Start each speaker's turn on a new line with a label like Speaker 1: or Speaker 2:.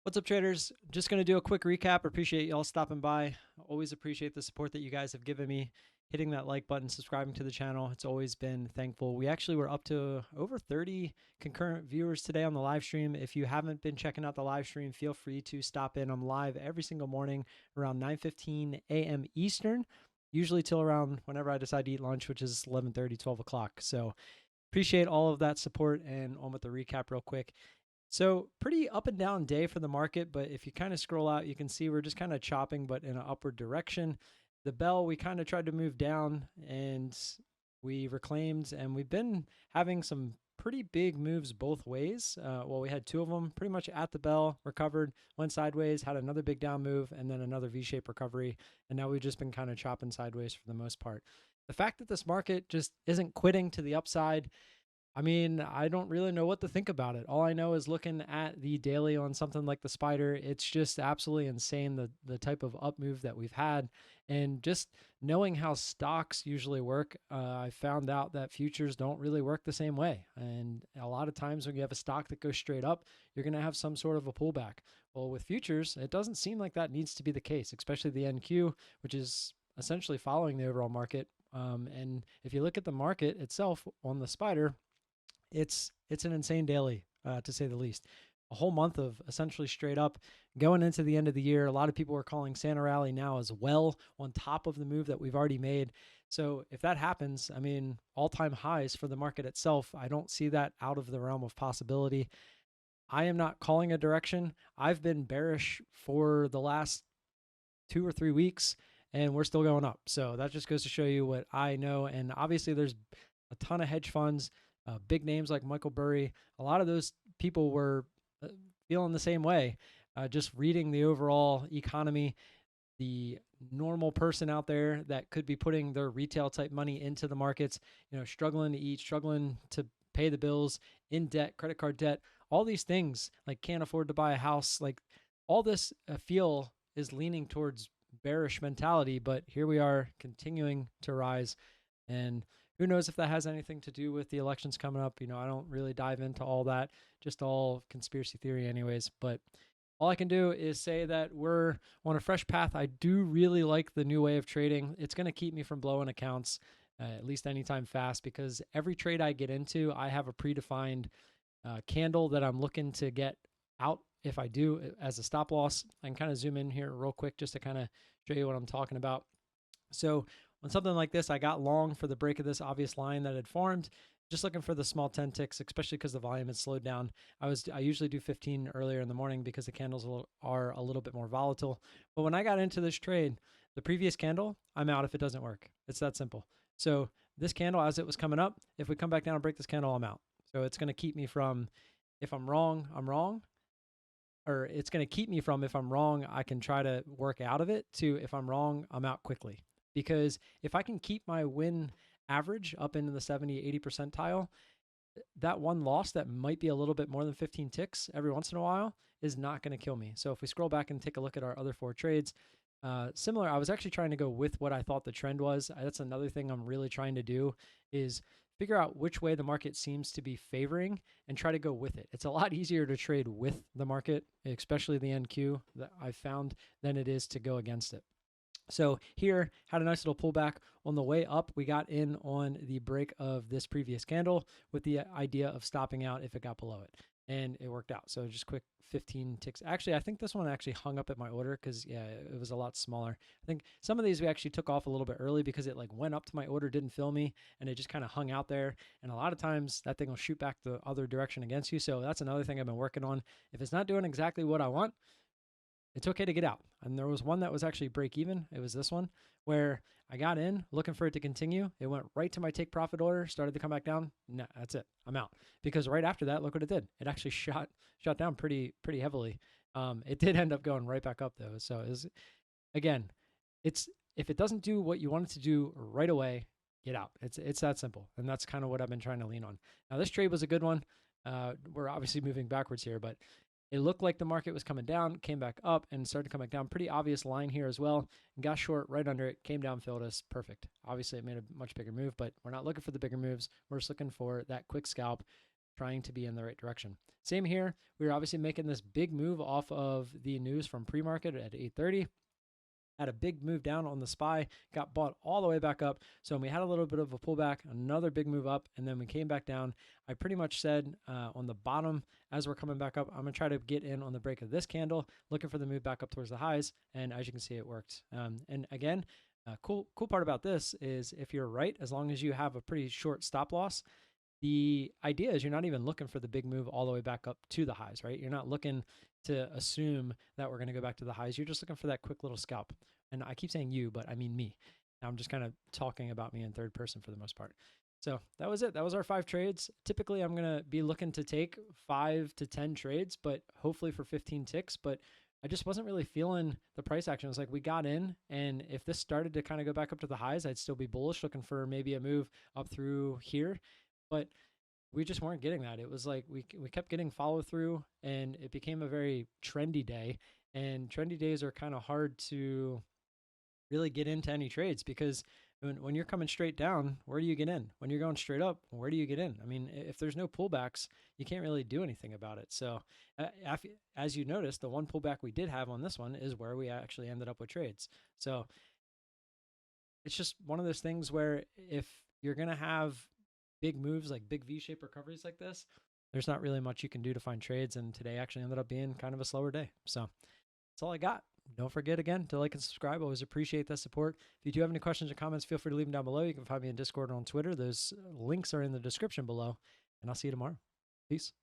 Speaker 1: What's up, traders? Just going to do a quick recap. Appreciate y'all stopping by. Always appreciate the support that you guys have given me. Hitting that like button, subscribing to the channel. It's always been thankful. We actually were up to over 30 concurrent viewers today on the live stream. If you haven't been checking out the live stream, feel free to stop in. I'm live every single morning around 9:15 a.m. Eastern, usually till around whenever I decide to eat lunch, which is 11:30, 12 o'clock. So appreciate all of that support, and on with the recap real quick. So pretty up and down day for the market, but if you kind of scroll out, you can see we're just kind of chopping, but in an upward direction. The bell, we kind of tried to move down and we reclaimed, and we've been having some pretty big moves both ways. Well, we had two of them pretty much at the bell, recovered, went sideways, had another big down move, and then another V-shaped recovery. And now we've just been kind of chopping sideways for the most part. The fact that this market just isn't quitting to the upside, I mean, I don't really know what to think about it. All I know is looking at the daily on something like the spider, it's just absolutely insane, the type of up move that we've had. And just knowing how stocks usually work, I found out that futures don't really work the same way. And a lot of times when you have a stock that goes straight up, you're going to have some sort of a pullback. Well, with futures, it doesn't seem like that needs to be the case, especially the NQ, which is essentially following the overall market. And if you look at the market itself on the spider, it's an insane daily, to say the least. A whole month of essentially straight up going into the end of the year. A lot of people are calling Santa Rally now as well, on top of the move that we've already made. So if that happens, I mean, all-time highs for the market itself, I don't see that out of the realm of possibility. I am not calling a direction. I've been bearish for the last 2 or 3 weeks, and we're still going up. So that just goes to show you what I know. And obviously there's a ton of hedge funds, big names like Michael Burry. A lot of those people were feeling the same way, just reading the overall economy. The normal person out there that could be putting their retail type money into the markets, struggling to eat, struggling to pay the bills, in debt, credit card debt, all these things, like can't afford to buy a house, like all this feel is leaning towards bearish mentality. But here we are continuing to rise, and who knows if that has anything to do with the elections coming up. I don't really dive into all that, just all conspiracy theory anyways. But all I can do is say that we're on a fresh path. I do really like the new way of trading. It's going to keep me from blowing accounts, at least anytime fast, because every trade I get into, I have a predefined candle that I'm looking to get out if I do as a stop loss. I can kind of zoom in here real quick just to kind of show you what I'm talking about. So on something like this, I got long for the break of this obvious line that had formed, just looking for the small 10 ticks, especially because the volume had slowed down. I usually do 15 earlier in the morning because the candles are a little bit more volatile. But when I got into this trade, the previous candle, I'm out if it doesn't work. It's that simple. So this candle, as it was coming up, if we come back down and break this candle, I'm out. So it's going to keep me from, if I'm wrong, I'm wrong. Or it's going to keep me from, if I'm wrong, I can try to work out of it, to if I'm wrong, I'm out quickly. Because if I can keep my win average up into the 70, 80 percentile, that one loss that might be a little bit more than 15 ticks every once in a while is not going to kill me. So if we scroll back and take a look at our other 4 trades, similar, I was actually trying to go with what I thought the trend was. That's another thing I'm really trying to do, is figure out which way the market seems to be favoring and try to go with it. It's a lot easier to trade with the market, especially the NQ that I've found, than it is to go against it. So here, had a nice little pullback. On the way up, we got in on the break of this previous candle with the idea of stopping out if it got below it. And it worked out. So just quick 15 ticks. Actually, I think this one actually hung up at my order because, yeah, it was a lot smaller. I think some of these we actually took off a little bit early because it like went up to my order, didn't fill me, and it just kind of hung out there. And a lot of times that thing will shoot back the other direction against you. So that's another thing I've been working on. If it's not doing exactly what I want, it's okay to get out. And there was one that was actually break even. It was this one where I got in looking for it to continue. It went right to my take profit order, started to come back down. No, that's it. I'm out. Because right after that, look what it did. It actually shot down pretty heavily. It did end up going right back up though. So again, if it doesn't do what you want it to do right away, get out. It's that simple. And that's kind of what I've been trying to lean on. Now this trade was a good one. We're obviously moving backwards here, but it looked like the market was coming down, came back up, and started to come back down. Pretty obvious line here as well. And got short right under it, came down, filled us. Perfect. Obviously, it made a much bigger move, but we're not looking for the bigger moves. We're just looking for that quick scalp. trying to be in the right direction. Same here. We were obviously making this big move off of the news from pre-market at 8:30. Had a big move down on the SPY, got bought all the way back up. So when we had a little bit of a pullback, another big move up, and then we came back down. I pretty much said on the bottom, as we're coming back up, I'm going to try to get in on the break of this candle, looking for the move back up towards the highs. And as you can see, it worked. And again, cool part about this is if you're right, as long as you have a pretty short stop loss, the idea is you're not even looking for the big move all the way back up to the highs, right? You're not looking to assume that we're going to go back to the highs. You're just looking for that quick little scalp. And I keep saying you, but I mean me. I'm just kind of talking about me in third person for the most part. So that was it. That was our 5 trades. Typically, I'm going to be looking to take 5 to 10 trades, but hopefully for 15 ticks. But I just wasn't really feeling the price action. It was like we got in, and if this started to kind of go back up to the highs, I'd still be bullish, looking for maybe a move up through here. But we just weren't getting that. It was like we kept getting follow through, and it became a very trendy day. And trendy days are kind of hard to really get into any trades, because when you're coming straight down, where do you get in? When you're going straight up, where do you get in? I mean, if there's no pullbacks, you can't really do anything about it. So as you noticed, the one pullback we did have on this one is where we actually ended up with trades. So it's just one of those things where if you're going to have big moves, like big V-shaped recoveries like this, there's not really much you can do to find trades. And today actually ended up being kind of a slower day. So that's all I got. Don't forget again to like and subscribe. Always appreciate that support. If you do have any questions or comments, feel free to leave them down below. You can find me in Discord or on Twitter. Those links are in the description below, and I'll see you tomorrow. Peace.